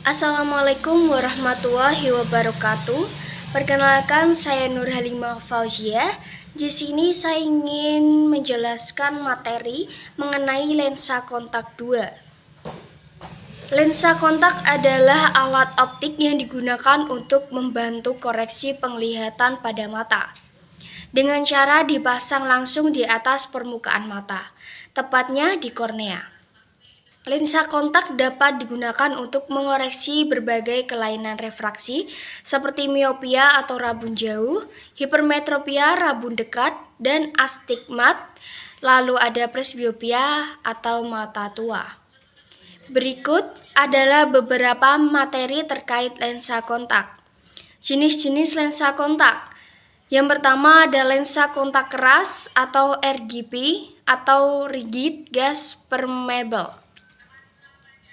Assalamualaikum warahmatullahi wabarakatuh. Perkenalkan, saya Nur Halimah Fauziah. Di sini saya ingin menjelaskan materi mengenai lensa kontak 2. Lensa kontak adalah alat optik yang digunakan untuk membantu koreksi penglihatan pada mata, dengan cara dipasang langsung di atas permukaan mata, tepatnya di kornea. Lensa kontak dapat digunakan untuk mengoreksi berbagai kelainan refraksi seperti miopia atau rabun jauh, hipermetropia rabun dekat, dan astigmat. Lalu ada presbiopia atau mata tua. Berikut adalah beberapa materi terkait lensa kontak. Jenis-jenis lensa kontak. Yang pertama ada lensa kontak keras atau RGP atau rigid gas permeable.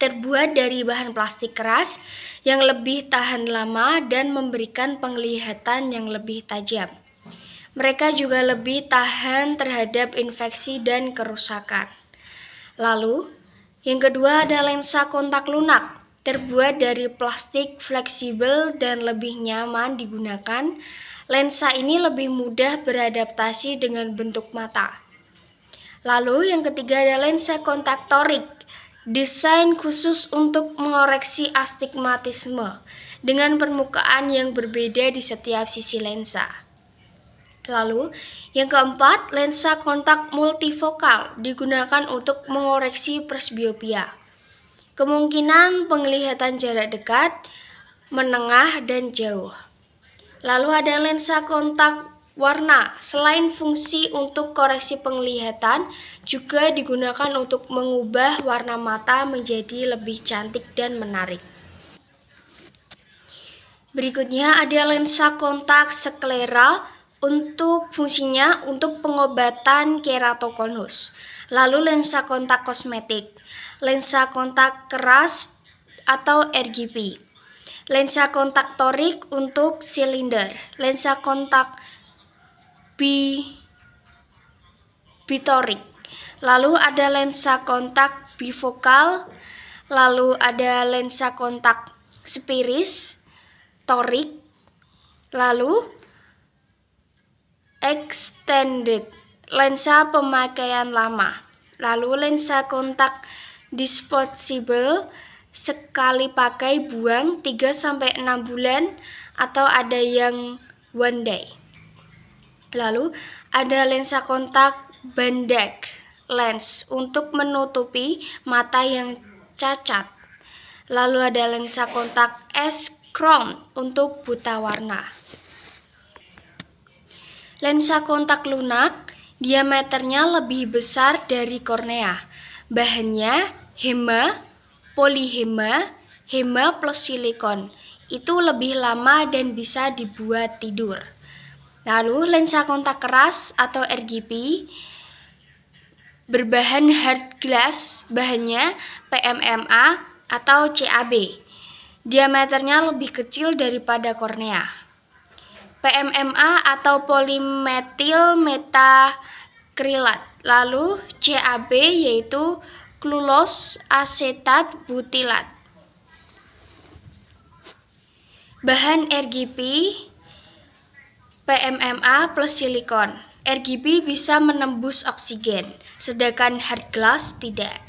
Terbuat dari bahan plastik keras yang lebih tahan lama dan memberikan penglihatan yang lebih tajam. Mereka juga lebih tahan terhadap infeksi dan kerusakan. Lalu, yang kedua ada lensa kontak lunak. Terbuat dari plastik fleksibel dan lebih nyaman digunakan. Lensa ini lebih mudah beradaptasi dengan bentuk mata. Lalu, yang ketiga ada lensa kontak torik. Desain khusus untuk mengoreksi astigmatisme dengan permukaan yang berbeda di setiap sisi lensa. Lalu, yang keempat, lensa kontak multifokal digunakan untuk mengoreksi presbiopia. Kemungkinan penglihatan jarak dekat, menengah, dan jauh. Lalu ada lensa kontak warna. Selain fungsi untuk koreksi penglihatan, juga digunakan untuk mengubah warna mata menjadi lebih cantik dan menarik. Berikutnya ada lensa kontak sklera. Untuk fungsinya untuk pengobatan keratokonus. Lalu lensa kontak kosmetik, lensa kontak keras atau RGP, lensa kontak torik untuk silinder, lensa kontak bitorik. Lalu ada lensa kontak bifokal, lalu ada lensa kontak spiris, torik, lalu extended, lensa pemakaian lama. Lalu lensa kontak disposable, sekali pakai buang 3-6 bulan atau ada yang one day. Lalu ada lensa kontak bandage lens untuk menutupi mata yang cacat. Lalu ada lensa kontak S-chrome untuk buta warna. Lensa kontak lunak diameternya lebih besar dari kornea. Bahannya hema, polihema, hema plus silikon. Itu lebih lama dan bisa dibuat tidur. Lalu lensa kontak keras atau RGP berbahan hard glass, bahannya PMMA atau CAB. Diameternya lebih kecil daripada kornea. PMMA atau polimetil metakrilat. Lalu CAB yaitu klulose asetat butilat. Bahan RGP PMMA plus silikon. RGP bisa menembus oksigen, sedangkan hard glass tidak.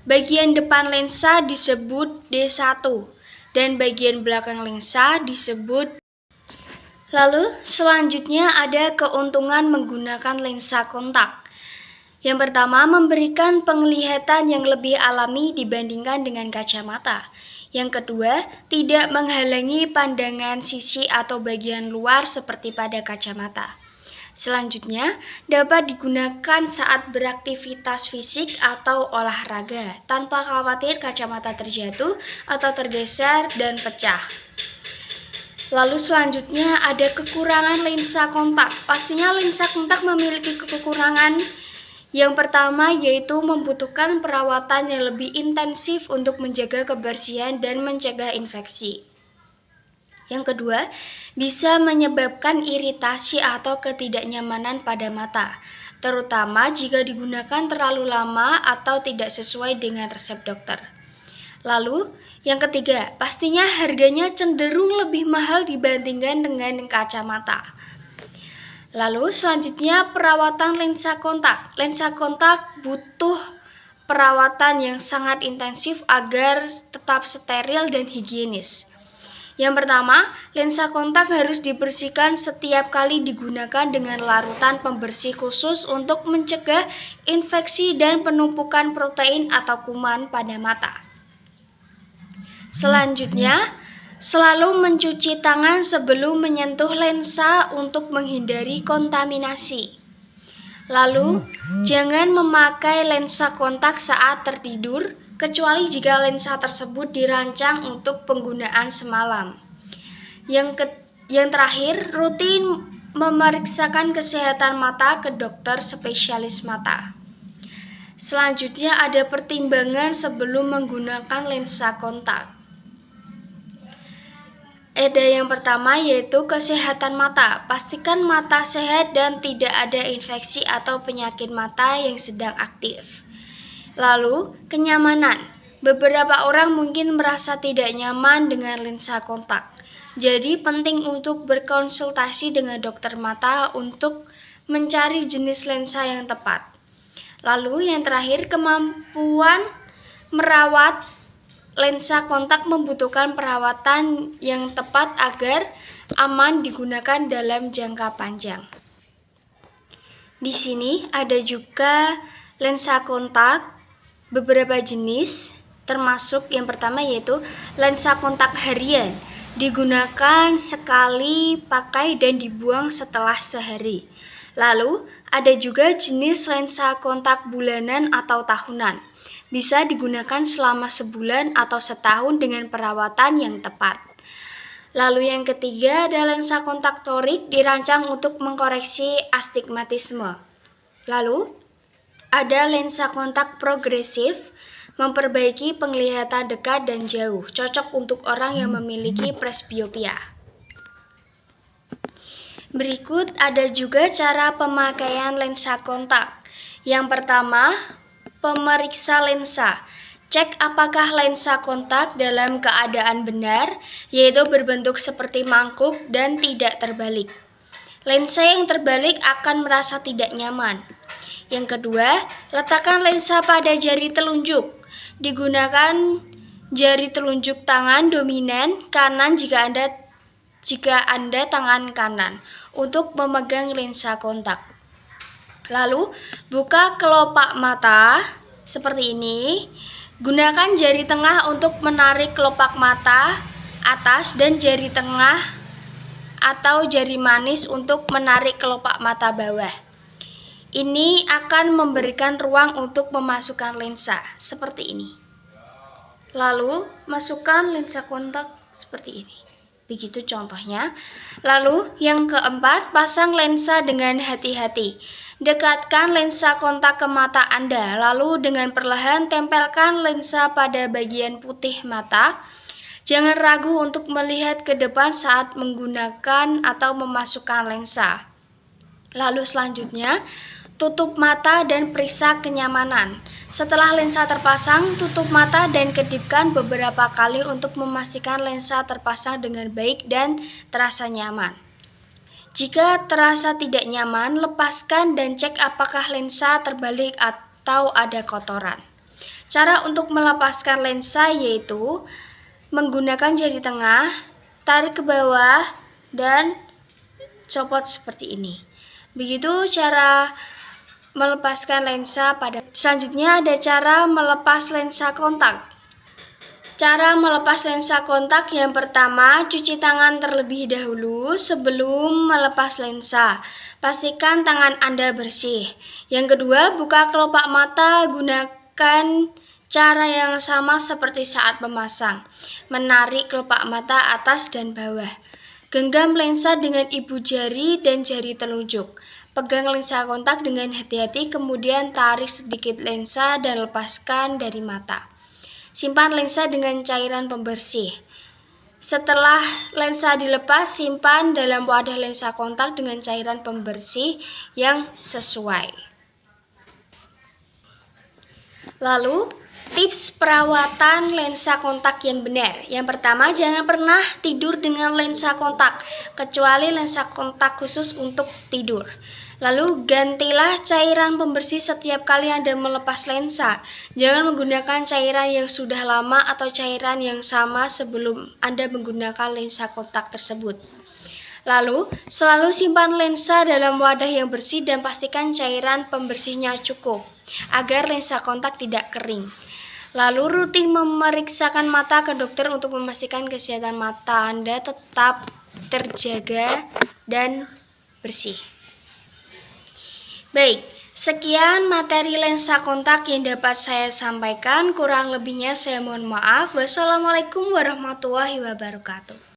Bagian depan lensa disebut D1 dan bagian belakang lensa disebut. Lalu selanjutnya ada keuntungan menggunakan lensa kontak. Yang pertama, memberikan penglihatan yang lebih alami dibandingkan dengan kacamata. Yang kedua, tidak menghalangi pandangan sisi atau bagian luar seperti pada kacamata. Selanjutnya, dapat digunakan saat beraktivitas fisik atau olahraga tanpa khawatir kacamata terjatuh atau tergeser dan pecah. Lalu selanjutnya ada kekurangan lensa kontak. Pastinya lensa kontak memiliki kekurangan. Yang pertama yaitu membutuhkan perawatan yang lebih intensif untuk menjaga kebersihan dan mencegah infeksi. Yang kedua, bisa menyebabkan iritasi atau ketidaknyamanan pada mata, terutama jika digunakan terlalu lama atau tidak sesuai dengan resep dokter. Lalu, yang ketiga, pastinya harganya cenderung lebih mahal dibandingkan dengan kacamata. Lalu, selanjutnya perawatan lensa kontak. Lensa kontak butuh perawatan yang sangat intensif agar tetap steril dan higienis. Yang pertama, lensa kontak harus dibersihkan setiap kali digunakan dengan larutan pembersih khusus untuk mencegah infeksi dan penumpukan protein atau kuman pada mata. Selanjutnya, selalu mencuci tangan sebelum menyentuh lensa untuk menghindari kontaminasi. Lalu, jangan memakai lensa kontak saat tertidur, kecuali jika lensa tersebut dirancang untuk penggunaan semalam. Yang terakhir, rutin memeriksakan kesehatan mata ke dokter spesialis mata. Selanjutnya ada pertimbangan sebelum menggunakan lensa kontak. Ada yang pertama yaitu kesehatan mata. Pastikan mata sehat dan tidak ada infeksi atau penyakit mata yang sedang aktif. Lalu, kenyamanan. Beberapa orang mungkin merasa tidak nyaman dengan lensa kontak. Jadi penting untuk berkonsultasi dengan dokter mata untuk mencari jenis lensa yang tepat. Lalu yang terakhir, kemampuan merawat. Lensa kontak membutuhkan perawatan yang tepat agar aman digunakan dalam jangka panjang. Di sini ada juga lensa kontak beberapa jenis, termasuk yang pertama yaitu lensa kontak harian. Digunakan sekali pakai dan dibuang setelah sehari. Lalu ada juga jenis lensa kontak bulanan atau tahunan. Bisa digunakan selama sebulan atau setahun dengan perawatan yang tepat. Lalu yang ketiga ada lensa kontak torik dirancang untuk mengkoreksi astigmatisme. Lalu ada lensa kontak progresif memperbaiki penglihatan dekat dan jauh, cocok untuk orang yang memiliki presbiopia. Berikut ada juga cara pemakaian lensa kontak. Yang pertama, pemeriksa lensa. Cek apakah lensa kontak dalam keadaan benar, yaitu berbentuk seperti mangkuk dan tidak terbalik. Lensa yang terbalik akan merasa tidak nyaman. Yang kedua, letakkan lensa pada jari telunjuk. Digunakan jari telunjuk tangan dominan kanan jika Anda tangan kanan untuk memegang lensa kontak. Lalu, buka kelopak mata seperti ini. Gunakan jari tengah untuk menarik kelopak mata atas dan jari tengah atau jari manis untuk menarik kelopak mata bawah. Ini akan memberikan ruang untuk memasukkan lensa seperti ini. Lalu, masukkan lensa kontak seperti ini. Begitu contohnya. Lalu yang keempat, pasang lensa dengan hati-hati. Dekatkan lensa kontak ke mata Anda, lalu dengan perlahan tempelkan lensa pada bagian putih mata. Jangan ragu untuk melihat ke depan saat menggunakan atau memasukkan lensa. Lalu selanjutnya, tutup mata dan periksa kenyamanan. Setelah lensa terpasang, tutup mata dan kedipkan beberapa kali untuk memastikan lensa terpasang dengan baik dan terasa nyaman. Jika terasa tidak nyaman, lepaskan dan cek apakah lensa terbalik atau ada kotoran. Cara untuk melepaskan lensa yaitu menggunakan jari tengah, tarik ke bawah, dan copot seperti ini. Begitu cara melepaskan lensa pada. Selanjutnya ada cara melepas lensa kontak. Cara melepas lensa kontak yang pertama, cuci tangan terlebih dahulu sebelum melepas lensa. Pastikan tangan Anda bersih. Yang kedua, buka kelopak mata, gunakan cara yang sama seperti saat memasang. Menarik kelopak mata atas dan bawah. Genggam lensa dengan ibu jari dan jari telunjuk. Pegang lensa kontak dengan hati-hati, kemudian tarik sedikit lensa dan lepaskan dari mata. Simpan lensa dengan cairan pembersih. Setelah lensa dilepas, simpan dalam wadah lensa kontak dengan cairan pembersih yang sesuai. Lalu, Tips perawatan lensa kontak yang benar. Yang pertama, jangan pernah tidur dengan lensa kontak, kecuali lensa kontak khusus untuk tidur. Lalu, gantilah cairan pembersih setiap kali Anda melepas lensa. Jangan menggunakan cairan yang sudah lama atau cairan yang sama sebelum Anda menggunakan lensa kontak tersebut. Lalu, selalu simpan lensa dalam wadah yang bersih dan pastikan cairan pembersihnya cukup, agar lensa kontak tidak kering. Lalu rutin memeriksakan mata ke dokter untuk memastikan kesehatan mata Anda tetap terjaga dan bersih. Baik, sekian materi lensa kontak yang dapat saya sampaikan. Kurang lebihnya saya mohon maaf. Wassalamualaikum warahmatullahi wabarakatuh.